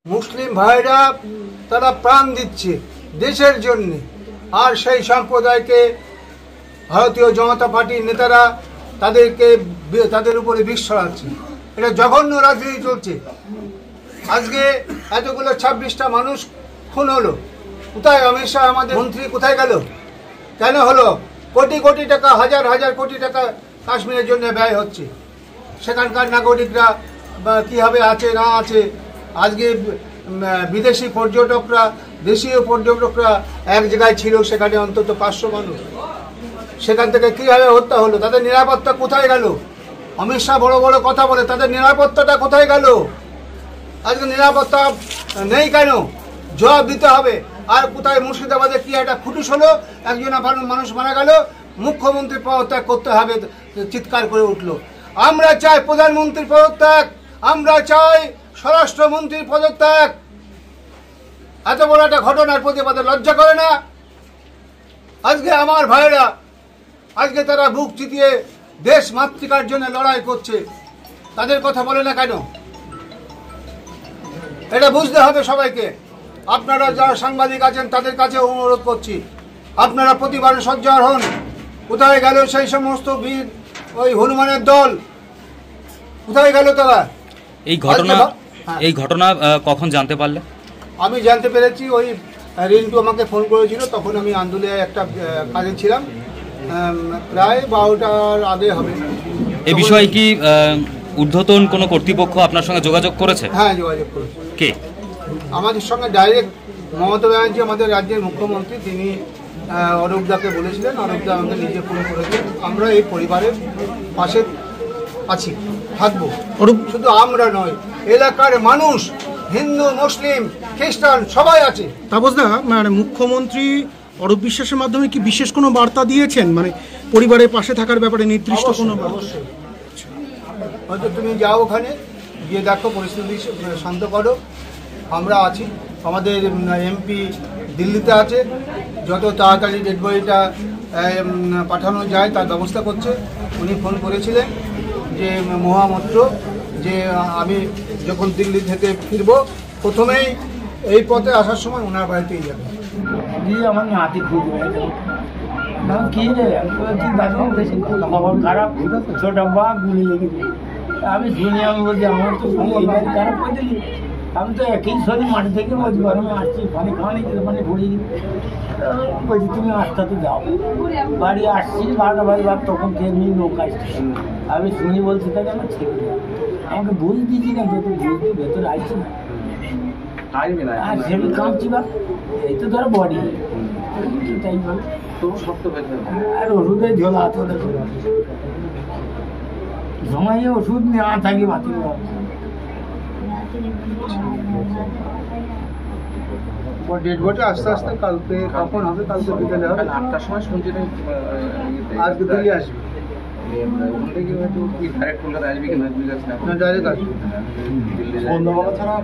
মুসলিম ভাইরা তারা প্রাণ দিচ্ছে দেশের জন্য, আর সেই সম্প্রদায়কে ভারতীয় জনতা পার্টির নেতারা তাদের উপরে বিষ ছড়াচ্ছে। এটা জঘন্য রাজনীতি চলছে। আজকে এতগুলো 26টা মানুষ খুন হলো, কোথায় অমিত শাহ আমাদের মন্ত্রী কোথায় গেল? কেন হলো? কোটি কোটি টাকা, হাজার হাজার কোটি টাকা কাশ্মীরের জন্য ব্যয় হচ্ছে। সেখানকার নাগরিকরা কীভাবে আছে না আছে, আজকে বিদেশি পর্যটকরা, দেশীয় পর্যটকরা এক জায়গায় ছিল, সেখানে অন্তত 500 মানুষ, সেখান থেকে কীভাবে হত্যা হলো? তাদের নিরাপত্তা কোথায় গেল? অমিত শাহ বড় বড় কথা বলে, তাদের নিরাপত্তাটা কোথায় গেল? আজকে নিরাপত্তা নেই কেন? জবাব দিতে হবে। আর কোথায় মুর্শিদাবাদে কি একটা ফুটুস হলো, একজন মানুষ মারা গেল, মুখ্যমন্ত্রী পদত্যাগ করতে হবে চিৎকার করে উঠলো। আমরা চাই প্রধানমন্ত্রীর পদত্যাগ, আমরা চাই স্বরাষ্ট্রমন্ত্রীর পদত্যাগ। এত বড় একটা ঘটনার প্রতিবাদে লজ্জা করে না? আজকে আমার ভাইয়েরা আজকে তারা বুক চিতিয়ে দেশ মাতৃকার জন্য লড়াই করছে, তাদের কথা বলে না কেন? এটা বুঝতে হবে সবাইকে। আপনারা যারা সাংবাদিক আছেন তাদের কাছে অনুরোধ করছি, আপনারা প্রতিবারে সজ্জার হন। কোথায় গেল সেই সমস্ত বীর, ওই হনুমানের দল কোথায় গেল তারা? এই ঘটনা কখন জানতে পারলে? আমি জানতে পেরেছি, ওই রিন্টু আমাকে ফোন করেছিল, তখন আমি আন্দুলে একটা কাজে ছিলাম, প্রায় 12টার আগে হবে। এই বিষয়ে কি ঊর্ধ্বতন কোনো কর্তৃপক্ষ আপনার সঙ্গে যোগাযোগ করেছে? হ্যাঁ, যোগাযোগ করেছে। কে? আমাদের সঙ্গে ডাইরেক্ট মমতা ব্যানার্জি, আমাদের রাজ্যের মুখ্যমন্ত্রী, তিনি অরূপদাকে বলেছিলেন, অরূপদা আমাকে নিজে ফোন করেছেন। আমরা এই পরিবারের পাশে আছি, থাকবো। শুধু আমরা নয়, এলাকার মানুষ, হিন্দু, মুসলিম, খ্রিস্টান সবাই আছে। তাপসদা, মানে মুখ্যমন্ত্রী অরূপ বিশ্বাসের মাধ্যমে কি বিশেষ কোনো বার্তা দিয়েছেন, মানে পরিবারের পাশে থাকার ব্যাপারে নির্দিষ্ট কোনো? অবশ্যই। হয়তো তুমি যাও ওখানে গিয়ে দেখো, পরিস্থিতি শান্ত করো। আমরা আছি, আমাদের এমপি দিল্লিতে আছে, যত তাড়াতাড়ি ডেড বডিটা পাঠানো যায় তার ব্যবস্থা করছে। উনি ফোন করেছিলেন যে মহামন্ত্র, যে আমি যখন দিল্লি থেকে ফিরব প্রথমেই এই পথে আসার সময় ওনার বাড়িতেই যাবে। আমার নাতি খুঁজবে কি রে, খবর খারাপ, ছোট বা গুলি লেগেছে। আমি শুনি, আমি বলছি আমার তো খারাপ করে দিলি। আমি তো একই শরীর মাটি থেকে বলছি, গরমে আসছি, পানি খাওয়া নেই, পানি ঘুরিয়ে বলছি তুমি আস্তে তো যাও। বাড়ি আসছি 12টা বাজে, তখন এমনি নৌকা আসছে। আমি শুনি বলছি তাকে আমার ছেড়ে দেয়, আমাকে বুঝ দিচ্ছি না, যেহেতু বুঝতে ভেতরে আসছি না, আর সেটি কাঁপছি বা এই তো ধরো বডি তাই বলে আর ওষুধের ঝোলা আছে, ওদের সময়ে ওষুধ নেওয়া থাকি মাতি। ডেড বডি আস্তে আস্তে কালকে কখন হবে? কালকে বিকেলে হবে, 8টার সময় শুনছি। আজকে দিল্লি আসবে, ডাইরেক্ট আসবে। দিল্লি ছাড়া